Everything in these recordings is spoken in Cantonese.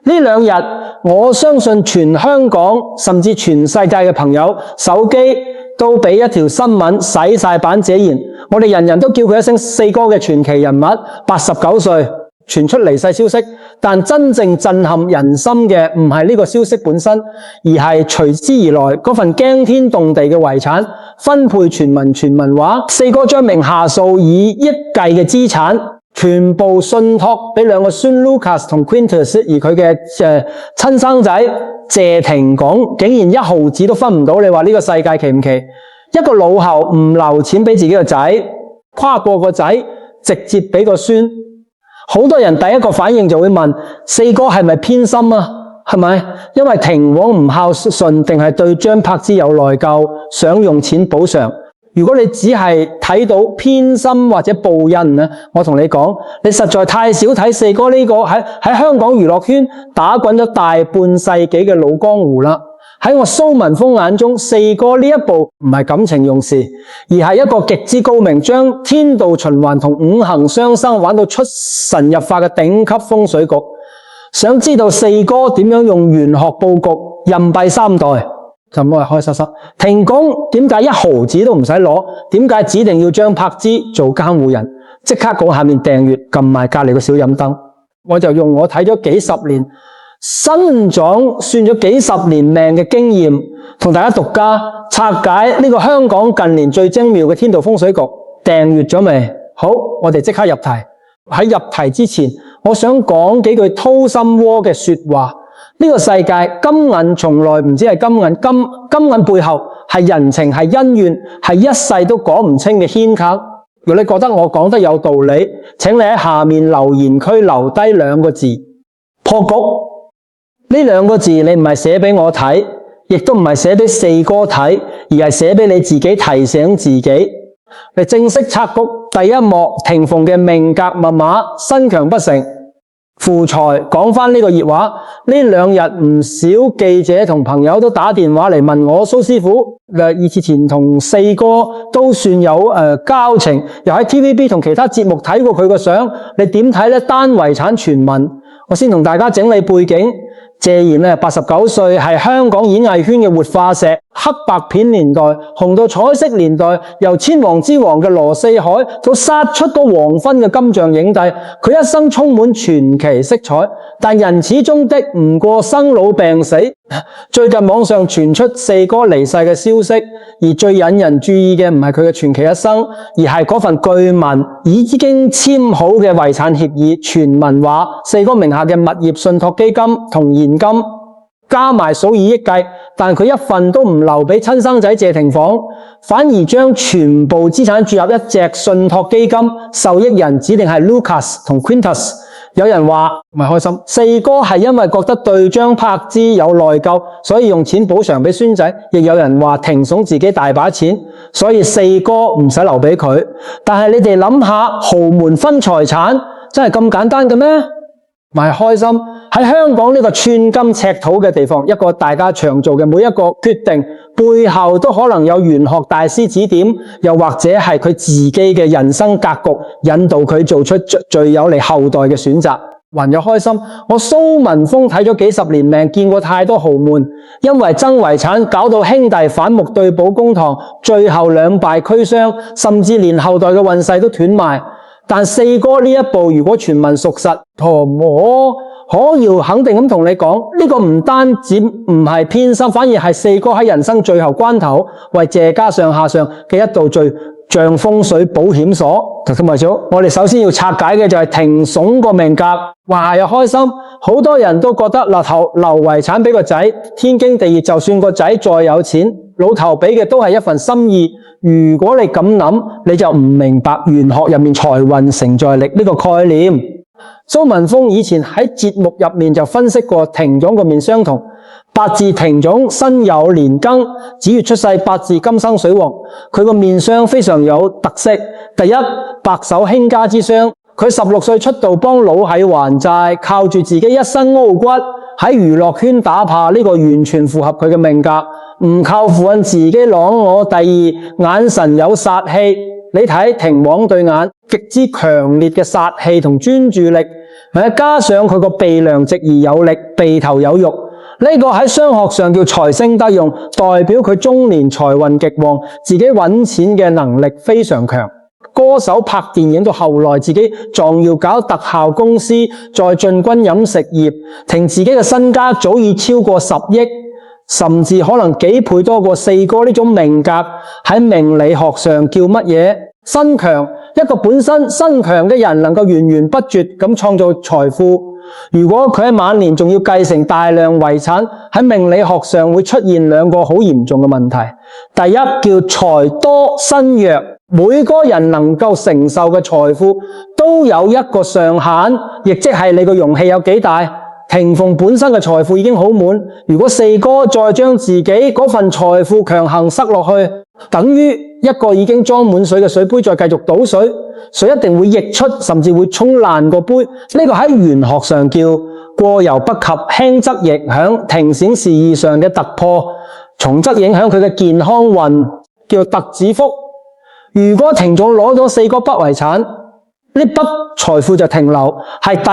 呢兩日，我相信全香港甚至全世界嘅朋友手機都俾一條新聞洗晒版者言，我哋人人都叫佢一聲四哥嘅傳奇人物，89歲傳出離世消息，但真正震撼人心嘅唔係呢個消息本身，而係隨之而來嗰份驚天動地嘅遺產分配傳聞話，四哥將名下數以億計嘅資產全部信託俾兩個孫 Lucas 同 Quintus， 而佢嘅親生仔謝霆鋒竟然一毫子都分唔到，你話呢個世界奇唔奇？一個老侯唔留錢俾自己個仔，跨過個仔直接俾個孫，好多人第一個反應就會問四哥係咪偏心啊？係咪？因為霆鋒唔孝順，定係對張柏芝有內疚，想用錢補償？如果你只係睇到偏心或者報恩呢，我同你講，你實在太少睇四哥呢個喺香港娛樂圈打滾咗大半世紀嘅老江湖啦。喺我蘇文峰眼中，四哥呢一步唔係感情用事，而係一個極之高明，將天道循環同五行相生玩到出神入化嘅頂級風水局。想知道四哥點樣用玄學佈局任幣三代？就唔好開心心。霆鋒點解一毫子都唔使攞？點解指定要張柏芝做監護人？即刻講下面訂閱，撳埋隔籬個小飲燈。我就用我睇咗幾十年新莊算咗幾十年命嘅經驗，同大家獨家拆解呢個香港近年最精妙嘅天道風水局。訂閱咗未？好，我哋即刻入題。喺入題之前，我想講幾句掏心窩嘅說話。呢個世界金銀從來唔止係金銀，金銀背後係人情，係恩怨，係一世都講唔清嘅牽卡。如果你覺得我講得有道理，請你喺下面留言區留低兩個字：破局。呢兩個字你唔係寫俾我睇，亦都唔係寫俾四哥睇，而係寫俾你自己提醒自己。你正式拆局第一幕，霆鋒嘅命格密碼身強不成。負財。講返呢個熱話，呢兩日唔少記者同朋友都打電話嚟問我，蘇師傅以前同四哥都算有交情，又喺 TVB 同其他節目睇過佢個相，你點睇呢？單遺產傳聞，我先同大家整理背景。謝賢呢89歲，係香港演藝圈嘅活化石，黑白片年代紅到彩色年代，由千王之王嘅羅四海到殺出個黃昏嘅金像影帝，佢一生充滿傳奇色彩。但人始終的唔過生老病死。最近網上傳出四哥離世嘅消息，而最引人注意嘅唔係佢嘅傳奇一生，而係嗰份據聞已經簽好嘅遺產協議。傳聞話四哥名下嘅物業信託基金同現金加埋數以億計，但佢一份都唔留俾親生仔謝霆鋒，反而將全部資產注入一隻信託基金，受益人指定係 Lucas 同 Quintus。有人話唔係開心，四哥係因為覺得對張柏芝有內疚，所以用錢補償俾孫仔。亦有人話霆鋒自己大把錢，所以四哥唔使留俾佢。但係你哋諗下，豪門分財產真係咁簡單嘅咩？唔係開心。喺香港呢個寸金尺土嘅地方，一個大家長做嘅每一個決定背後都可能有玄學大師指點，又或者係佢自己嘅人生格局引導佢做出最有利後代嘅選擇。還有開心，我蘇文峰睇咗幾十年命，見過太多豪門因為爭遺產搞到兄弟反目對簿公堂，最後兩敗俱傷，甚至連後代嘅運勢都斷埋。但四哥呢一步如果傳聞屬實，我可要肯定咁同你講，呢個唔單止唔係偏心，反而係四哥喺人生最後關頭為謝家上下上嘅一道最像風水保險鎖。同埋我哋首先要拆解嘅就係霆鋒個命格。哇，又開心，好多人都覺得留遺產俾個仔天經地義，就算個仔再有錢，老頭俾嘅都係一份心意。如果你咁諗，你就唔明白玄學入面財運承載力呢個概念。蘇文峰以前喺節目入面就分析過霆總個面相同，八字霆總辛酉年庚子月出世，八字金生水旺，佢個面相非常有特色。第一，白手興家之相，佢16歲出道幫老閪還債，靠住自己一身傲骨喺娛樂圈打趴，呢個完全符合佢嘅命格。唔靠符印自己啷我。第二，眼神有殺氣，你睇霆王對眼極之強烈嘅殺氣同專注力，加上佢個鼻梁直而有力，鼻頭有肉，呢個喺商學上叫財星得用，代表佢中年財運極旺，自己揾錢嘅能力非常強。歌手拍電影到後來自己仲要搞特效公司，再進軍飲食業，聽自己嘅身家早已超過10億，甚至可能幾倍多過四哥呢種命格，喺命理學上叫乜嘢？身強。一個本身身強嘅人能夠源源不絕咁創造財富，如果佢喺晚年仲要繼承大量遺產，喺命理學上會出現兩個好嚴重嘅問題。第一叫財多身弱，每個人能夠承受嘅財富都有一個上限，亦即係你個容器有幾大。霆鋒本身嘅財富已經好滿，如果四哥再將自己嗰份財富強行塞落去，等於一個已經裝滿水嘅水杯再繼續倒水，水一定會溢出，甚至會沖爛個杯。呢個喺玄學上叫過猶不及，輕則影響霆閃事業上嘅突破，重則影響佢嘅健康運，叫特子福。如果霆總攞咗四哥筆遺產，呢筆財富就停留，係第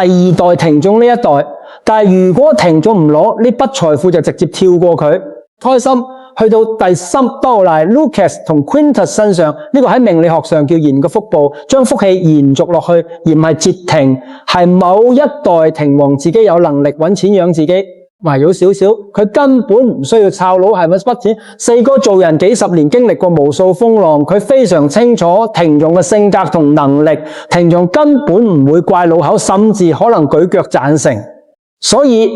二代霆總呢一代。但係如果霆總唔攞，呢筆財富就直接跳過佢。開心去到第三多賴 Lucas 同 Quintus 身上，呢個喺命理學上叫延個福報，將福氣延續落去，而唔係截停，係某一代霆王自己有能力揾錢養自己。圍繞少少，佢根本唔需要抄佬，係咪筆錢？四哥做人幾十年，經歷過無數風浪，佢非常清楚霆總嘅性格同能力，霆總根本唔會怪老口，甚至可能舉腳贊成。所以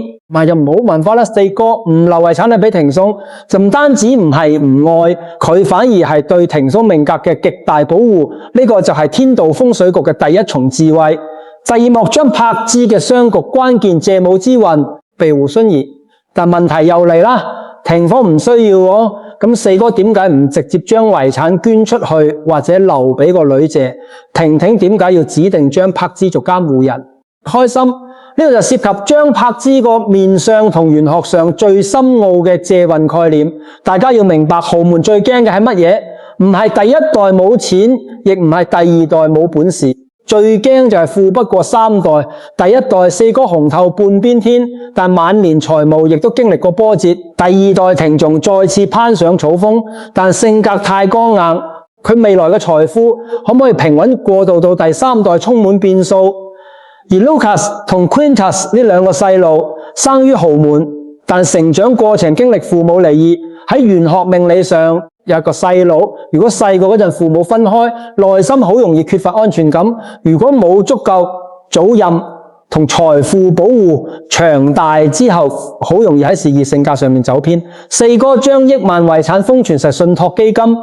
就唔好問法啦，四哥唔留遺產係俾霆總，就唔單止唔係唔愛佢，反而係對霆總命格嘅極大保護。呢個就係天道風水局嘅第一重智慧。第二幕將柏芝嘅雙局關鍵借武之運庇護孫兒，但問題又嚟啦，霆鋒唔需要喎，咁四哥點解唔直接將遺產捐出去或者留俾個女借？婷婷點解要指定將柏芝做監護人？開心呢個就涉及將柏芝個面相同玄學上最深奧嘅借運概念。大家要明白，豪門最驚嘅係乜嘢？唔係第一代冇錢，亦唔係第二代冇本事。最驚就係富不過三代，第一代四哥紅透半邊天，但晚年財務亦都經歷過波折。第二代霆總再次攀上草峰，但性格太剛硬，佢未來嘅財富可唔可以平穩過渡到第三代充滿變數？而 Lucas 同 Quintus 呢兩個細路生於豪門，但成長過程經歷父母離異，喺玄學命理上有一個細佬，如果細個嗰陣父母分開，內心好容易缺乏安全感。如果冇足夠早任同財富保護，長大之後好容易喺事業性格上面走偏。四哥將億萬遺產封存成信託基金，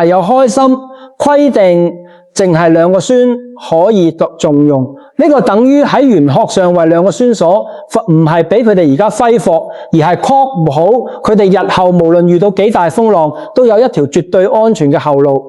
又開心規定淨係兩個孫可以重用。呢個等於喺玄學上為兩個孫鎖，唔係俾佢哋而家揮霍，而係確保佢哋日後無論遇到幾大風浪，都有一條絕對安全嘅後路。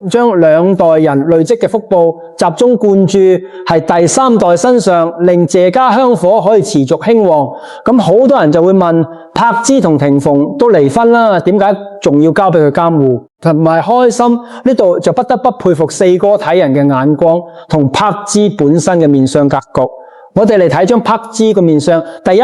將兩代人累積嘅福報集中灌注係第三代身上，令謝家香火可以持續興旺。咁好多人就會問，柏芝同霆鋒都離婚啦，點解仲要交俾佢監護？同埋開心呢度就不得不佩服四哥睇人嘅眼光同柏芝本身嘅面相格局。我哋嚟睇張柏芝嘅面相，第一，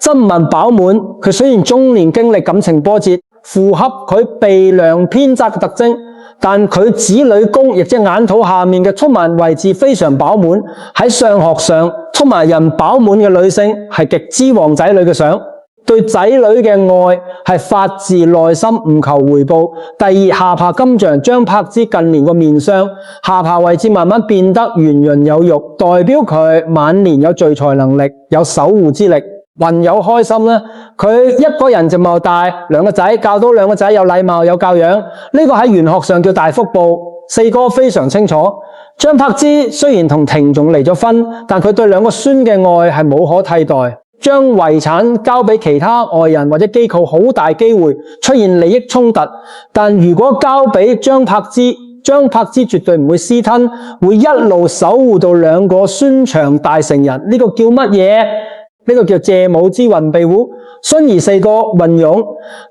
真文飽滿，佢雖然中年經歷感情波折，符合佢鼻梁偏窄嘅特徵，但佢子女宮亦即眼肚下面嘅衝埋位置非常飽滿。喺相學上，衝埋人飽滿嘅女性係極之旺仔女嘅相，對仔女嘅愛係發自內心，唔求回報。第二，下巴金像，張柏芝近年個面相下巴位置慢慢變得圓潤有肉，代表佢晚年有聚財能力，有守護之力。運有開心呢，佢一個人就冇大兩個仔，教到兩個仔有禮貌有教養，呢個喺玄學上叫大福報。四哥非常清楚，張柏芝雖然同霆總離咗婚，但佢對兩個孫嘅愛係無可替代。將遺產交俾其他外人或者機構，好大機會出現利益衝突。但如果交俾張柏芝，張柏芝絕對唔會私吞，會一路守護到兩個孫長大成人。呢個叫乜嘢？呢個叫借武之運庇護。孫兒四哥運用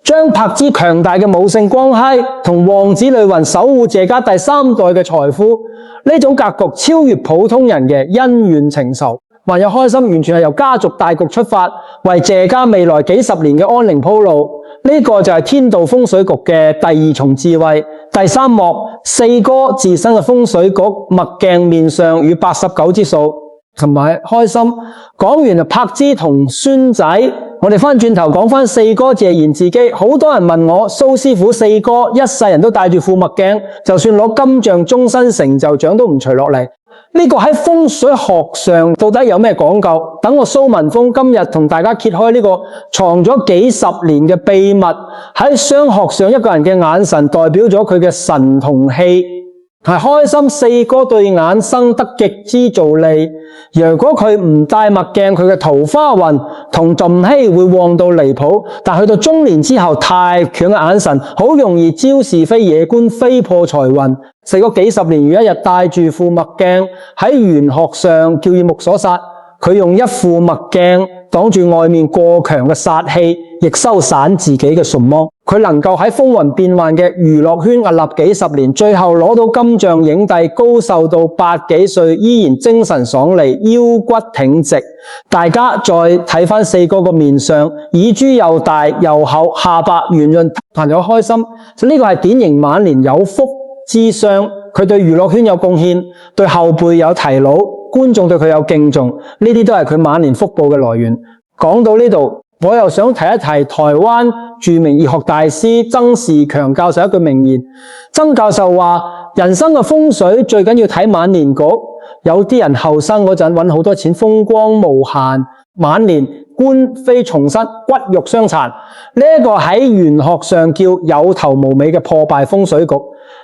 張柏芝強大嘅母性光輝同旺子女運守護謝家第三代嘅財富，呢種格局超越普通人嘅恩怨情仇。還有開心完全係由家族大局出發，為謝家未來幾十年嘅安寧鋪路。呢個就係天道風水局嘅第二重智慧。第三幕，四哥自身嘅風水局墨鏡面相與89之數，同埋開心。講完就柏芝同孫仔，我哋翻轉頭講翻四哥謝賢自己。好多人問我，蘇師傅四哥一世人都戴住副墨鏡，就算攞金像終身成就獎都唔除落嚟。呢個喺風水學上到底有咩講究？等我蘇文峰今日同大家揭開呢個藏咗幾十年嘅秘密。喺商學上，一個人嘅眼神代表咗佢嘅神同氣。係開心四哥對眼生得極之造利，如果佢唔戴墨鏡，佢嘅桃花運同朕禧會旺到離譜，但去到中年之後，太強嘅眼神好容易招是非惹官，飛破財運。四哥幾十年如一日戴住副墨鏡，喺玄學上叫以目所殺。佢用一副墨鏡擋住外面過強嘅殺氣，亦收散自己嘅純芒。佢能夠喺風雲變幻嘅娛樂圈屹立幾十年，最後攞到金像影帝，高壽到80幾歲依然精神爽利，腰骨挺直。大家再睇翻四哥個面相，耳珠又大又厚，下巴圓潤，朋友開心。呢個係典型晚年有福之相。佢對娛樂圈有貢獻，對後輩有提攜，觀眾對佢有敬重，呢啲都係佢晚年福報嘅來源。講到呢度，我又想提一提台灣著名易學大師曾仕強教授一句名言。曾教授話：人生嘅風水最緊要睇晚年局。有啲人後生嗰陣搵好多錢，風光無限，晚年官非重失，骨肉相殘。呢一個喺玄學上叫有頭無尾嘅破敗風水局。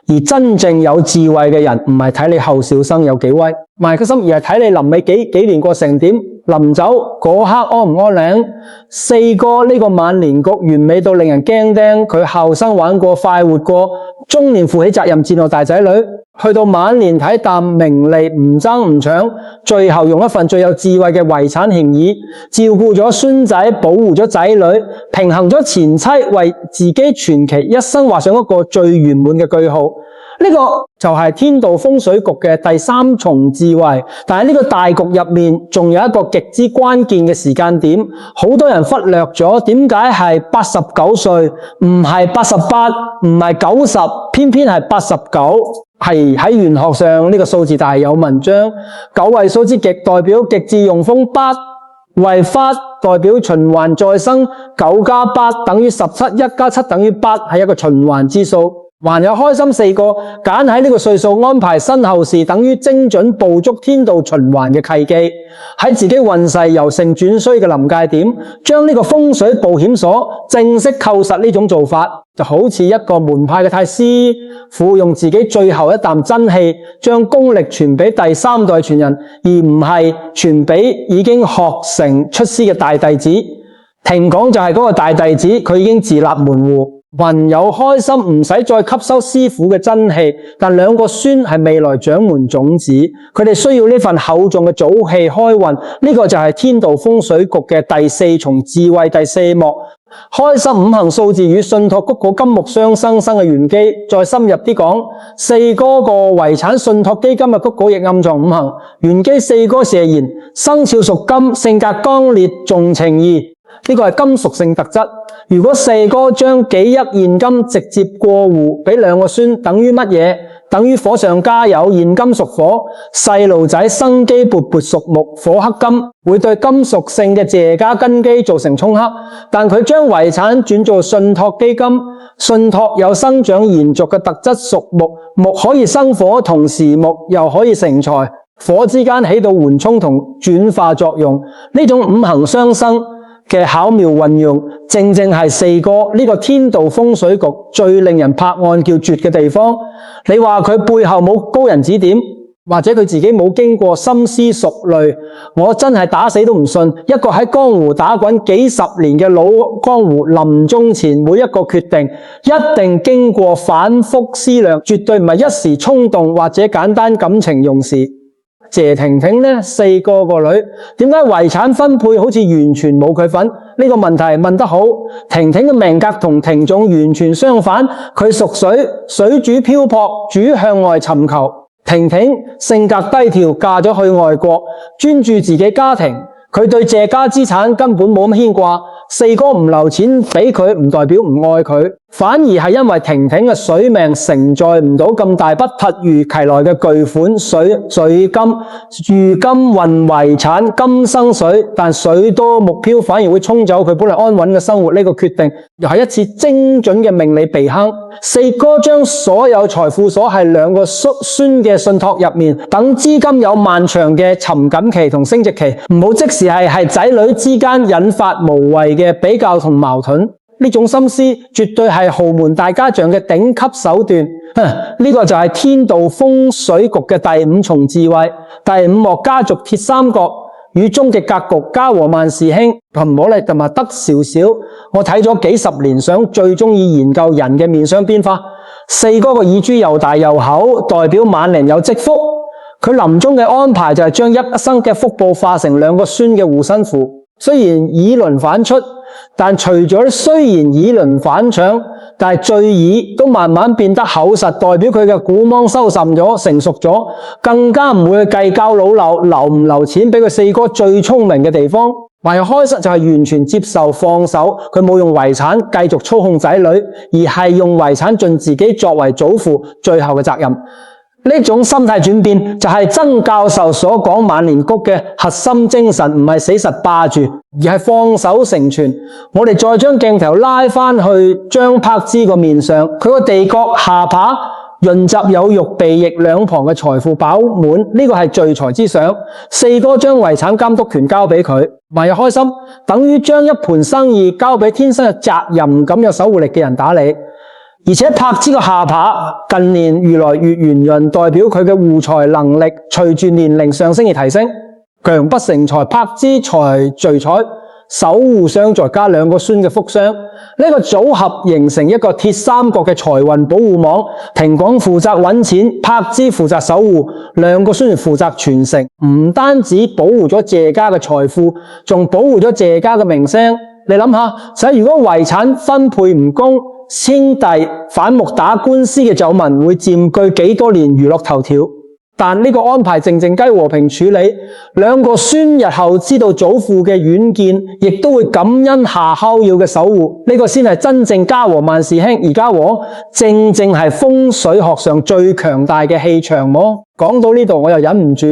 而真正有智慧嘅人，唔係睇你後小生有幾威，賣個心，而係睇你臨尾幾年過成點，臨走嗰刻安唔安寧。四哥呢個晚年局完美到令人驚釘，佢後生玩過快活過，中年負起責任戰鬥大仔女，去到晚年睇淡名利唔爭唔搶，最後用一份最有智慧嘅遺產協議，照顧咗孫仔，保護咗仔女，平衡咗前妻，為自己傳奇一生畫上一個最圓滿嘅句號。呢個就係天道風水局嘅第三重智慧。但係呢個大局入面仲有一個極之關鍵嘅時間點，好多人忽略咗。點解係89歲，唔係88，唔係90，偏偏係89？係喺玄學上呢個數字大有文章。9位數之極代表極致用風，8為發代表循環再生，9加8等於17，1加7等於8，係一個循環之數。還有開心四個揀喺呢個歲數安排身後事，等於精準捕捉天道循環嘅契機。喺自己運勢由盛轉衰嘅臨界點，將呢個風水保險鎖正式扣實。呢種做法就好似一個門派嘅太師傅用自己最後一啖真氣，將功力傳俾第3代傳人，而唔係傳俾已經學成出師嘅大弟子。停講就係嗰個大弟子，佢已經自立門戶。雲有開心唔使再吸收師傅嘅真氣，但兩個孫係未來掌門種子，佢哋需要呢份厚重嘅祖氣開運。呢個就係天道風水局嘅第4重智慧第4幕。開心五行數字與信託谷個金木相生生嘅玄機。再深入啲講，四哥個遺產信託基金嘅谷個亦暗藏五行玄機。四哥謝賢生肖屬金，性格剛烈，重情義，呢個係金屬性特質。如果四哥將幾億現金直接過戶俾兩個孫，等於乜嘢？等於火上加油。現金屬火，細路仔生機勃勃屬木，火克金，會對金屬性嘅謝家根基造成沖克。但佢將遺產轉做信託基金，信託有生長延續嘅特質，屬木，木可以生火，同時木又可以成財，火之間起到緩衝同轉化作用。呢種五行相生嘅巧妙運用，正正係四哥呢個天道風水局最令人拍案叫絕嘅地方。你話佢背後冇高人指點，或者佢自己冇經過深思熟慮，我真係打死都唔信。一個喺江湖打滾幾十年嘅老江湖，臨終前每一個決定一定經過反覆思量，絕對唔係一時衝動或者簡單感情用事。謝婷婷呢，四哥個女，點解遺產分配好似完全冇佢份？呢個問題問得好。婷婷嘅命格同庭總完全相反，佢屬水，水主漂泊，主向外尋求。婷婷性格低調，嫁咗去外國，專注自己家庭，佢對謝家資產根本冇乜牽掛。四哥唔留錢俾佢，唔代表唔愛佢，反而係因為婷婷嘅水命承載唔到咁大筆突如其來嘅巨款水金，如今運遺產金生水，但水多木漂反而會沖走佢本來安穩嘅生活。呢個決定又係一次精準嘅命理避坑。四哥將所有財富鎖喺兩個孫嘅信託入面，等資金有漫長嘅沉緊期同升值期，唔好即時係仔女之間引發無謂嘅比較同矛盾。呢種心思絕對係豪門大家長嘅頂級手段。呢個就係天道風水局嘅第五重智慧，第五幕家族鐵三角與終極格局家和萬事興。唔好同埋得少少，我睇咗幾十年相，最中意研究人嘅面相變化。四哥個耳珠又大又厚，代表晚年有積福。佢臨終嘅安排就係將一生嘅福報化成兩個孫嘅護身符。雖然耳輪反出，但除咗雖然耳輪反搶，但係墜耳都慢慢變得厚實，代表佢嘅古芒收斂咗，成熟咗，更加唔會去計較老劉留唔留錢俾佢四哥最聰明嘅地方。唯有開始就係完全接受放手，佢冇用遺產繼續操控仔女，而係用遺產盡自己作為祖父最後嘅責任。呢種心態轉變就係曾教授所講晚年谷嘅核心精神，唔係死實霸住，而係放手成全。我哋再將鏡頭拉返去張柏芝個面上，佢個地角下巴潤澤有肉，鼻翼兩旁嘅財富飽滿，呢個係聚財之相。四哥將遺產監督權交俾佢，萬日開心，等於將一盤生意交俾天生有責任感有守護力嘅人打理。而且柏芝個下巴近年越來越圓潤，代表佢嘅護財能力隨住年齡上升而提升。強不成才，柏芝財聚財，守護相助加兩個孫嘅福相，呢個組合形成一個鐵三角嘅財運保護網。庭廣負責揾錢，柏芝負責守護，兩個孫負責傳承。唔單止保護咗謝家嘅財富，仲保護咗謝家嘅名聲。你諗下，如果遺產分配唔公，兄弟反目打官司嘅醜聞會佔據幾多年娛樂頭條。但呢個安排靜雞和平處理，兩個孫日後知道祖父嘅遠見，亦都會感恩下孝要嘅守護，呢個先係真正家和萬事興。而家和正係風水學上最強大嘅氣場麼？講到呢度我又忍唔住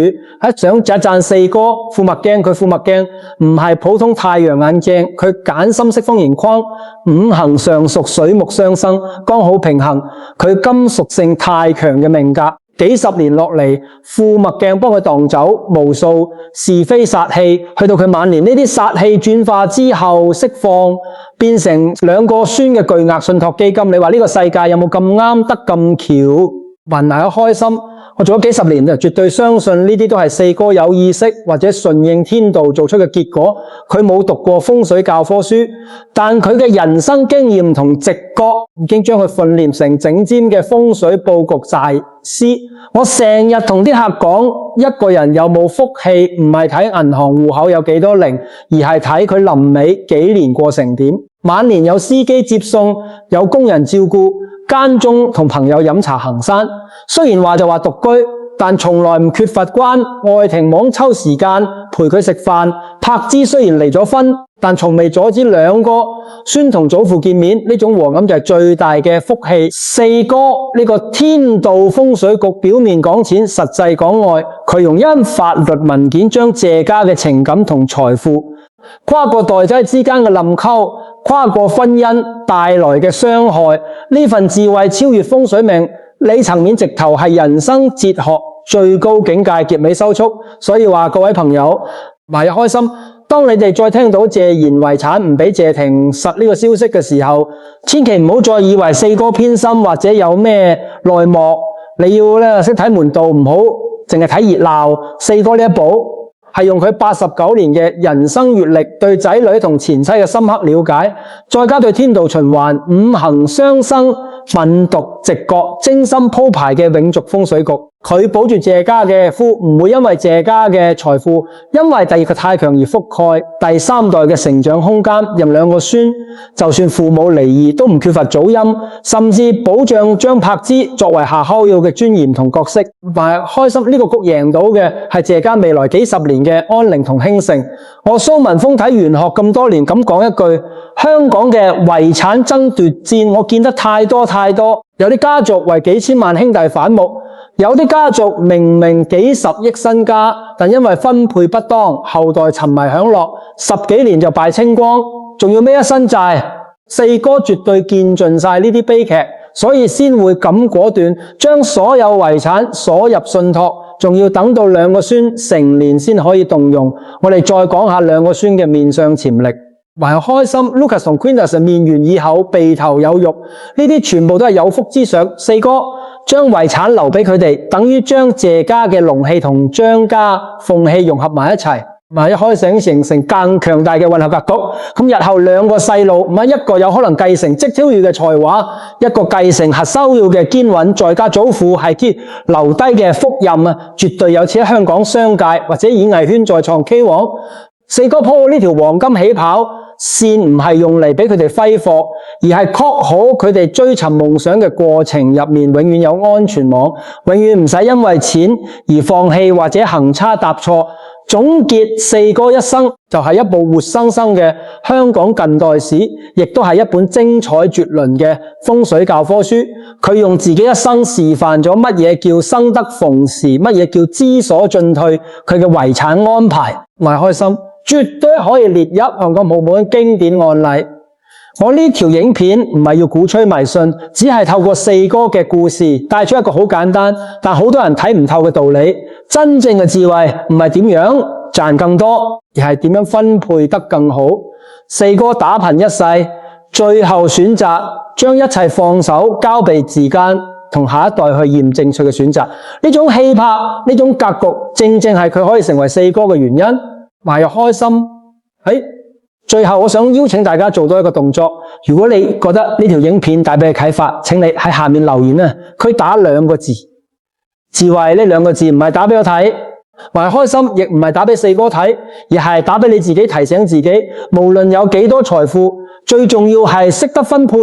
想讚四哥副墨鏡，佢副墨鏡唔係普通太陽眼鏡，佢揀深色方形框，五行上屬水木相生，剛好平衡佢金屬性太強嘅命格。幾十年落嚟，副墨鏡幫佢蕩走無數是非煞氣，去到佢晚年呢啲煞氣轉化之後釋放，變成兩個孫嘅巨額信託基金。你話呢個世界有冇咁啱得咁巧？雲嚟開心。我做咗幾十年，絕對相信呢啲都係四哥有意識或者順應天道做出嘅結果。佢冇讀過風水教科書，但佢嘅人生經驗同直覺已經將佢訓練成整尖嘅風水佈局大師。我成日同啲客講，一個人有冇福氣，唔係睇銀行戶口有幾多零，而係睇佢臨尾幾年過成點。晚年有司機接送，有工人照顧，間中同朋友飲茶行山。雖然話就話獨居，但從來唔缺乏關愛庭網抽時間陪佢食飯。柏芝雖然離咗婚，但從未阻止兩個孫同祖父見面，呢種和感就係最大嘅福氣。四哥呢個天道風水局表面講錢，實際講愛，佢用因法律文件將謝家嘅情感同財富跨過代際之間嘅冧溝，跨過婚姻帶來嘅傷害，呢份智慧超越風水命理層面，直頭係人生哲學最高境界，結尾收束。所以話各位朋友，萬日開心。當你哋再聽到謝賢遺產唔俾謝霆實呢個消息嘅時候，千祈唔好再以為四哥偏心或者有咩內幕。你要識睇門道，唔好淨係睇熱鬧。四哥呢一步係用佢89年嘅人生閱歷，對仔女同前妻嘅深刻了解，再加對天道循環、五行相生、品讀直覺精心鋪排嘅永續風水局。佢保住謝家嘅夫，唔會因為謝家嘅財富，因為第二個太強而覆蓋第三代嘅成長空間，任兩個孫就算父母離異都唔缺乏祖蔭，甚至保障張柏芝作為夏侯耀嘅尊嚴同角色。但係開心呢個局贏到嘅係謝家未來幾十年嘅安寧同興盛。我蘇文峰睇玄學咁多年，咁講一句，香港嘅遺產爭奪戰我見得太多，有啲家族為幾千萬兄弟反目，有啲家族明明幾十億身家，但因為分配不當，後代沉迷享樂，10幾年就敗清光，仲要孭一身債。四哥絕對見盡晒呢啲悲劇，所以先會咁果斷將所有遺產鎖入信託，仲要等到兩個孫成年先可以動用。我哋再講下兩個孫嘅面相潛力。還開心 Lucas 同 Quintus 面圓耳厚，鼻頭有肉，呢啲全部都係有福之相。四哥將遺產留俾佢哋，等於將謝家嘅龍氣同張家鳳氣融合埋一齊，一開始形成更強大嘅混合格局。咁日後兩個細路，一個有可能繼承績超耀嘅才華，一個繼承夏侯耀嘅堅穩，再加祖父係留低嘅福蔭啊，絕對有似喺香港商界或者演藝圈再創 K 王。四哥鋪呢條黃金起跑線唔係用嚟俾佢哋揮霍，而係確好佢哋追尋夢想嘅過程入面永遠有安全網，永遠唔使因為錢而放棄或者行差踏錯。總結四哥一生就係一部活生生嘅香港近代史，亦都係一本精彩絕倫嘅風水教科書。佢用自己一生示範咗乜嘢叫生得逢時，乜嘢叫知所進退，佢嘅遺產安排，我係開心。絕對可以列入香港澳門經典案例。我呢條影片唔係要鼓吹迷信，只係透過四哥嘅故事帶出一個好簡單但好多人睇唔透嘅道理。真正嘅智慧唔係點樣賺更多，而係點樣分配得更好。四哥打拼一世，最後選擇將一切放手交俾時間同下一代去驗證佢嘅選擇。呢種氣魄，呢種格局，正正係佢可以成為四哥嘅原因。埋又開心。最後我想邀請大家做多一個動作，如果你覺得呢條影片帶俾你啟發，請你喺下面留言啊，佢打2個字，智慧呢2個字唔係打俾我睇，埋開心亦唔係打俾四哥睇，而係打俾你自己，提醒自己，無論有幾多財富，最重要係識得分配，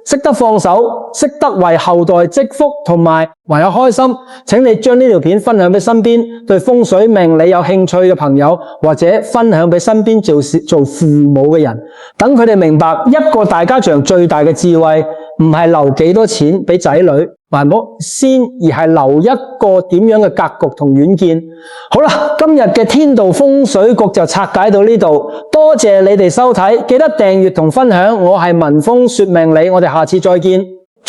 識得放手，識得為後代積福，同埋還有開心。請你將呢條片分享俾身邊對風水命理有興趣嘅朋友，或者分享俾身邊做父母嘅人，等佢哋明白一個大家長最大嘅智慧，唔係留幾多錢俾仔女，還冇先，而係留一個點樣嘅格局同遠見。好啦，今日嘅天道風水局就拆解到呢度，多謝你哋收睇，記得訂閱同分享。我係文峰說命理，我哋下次再見。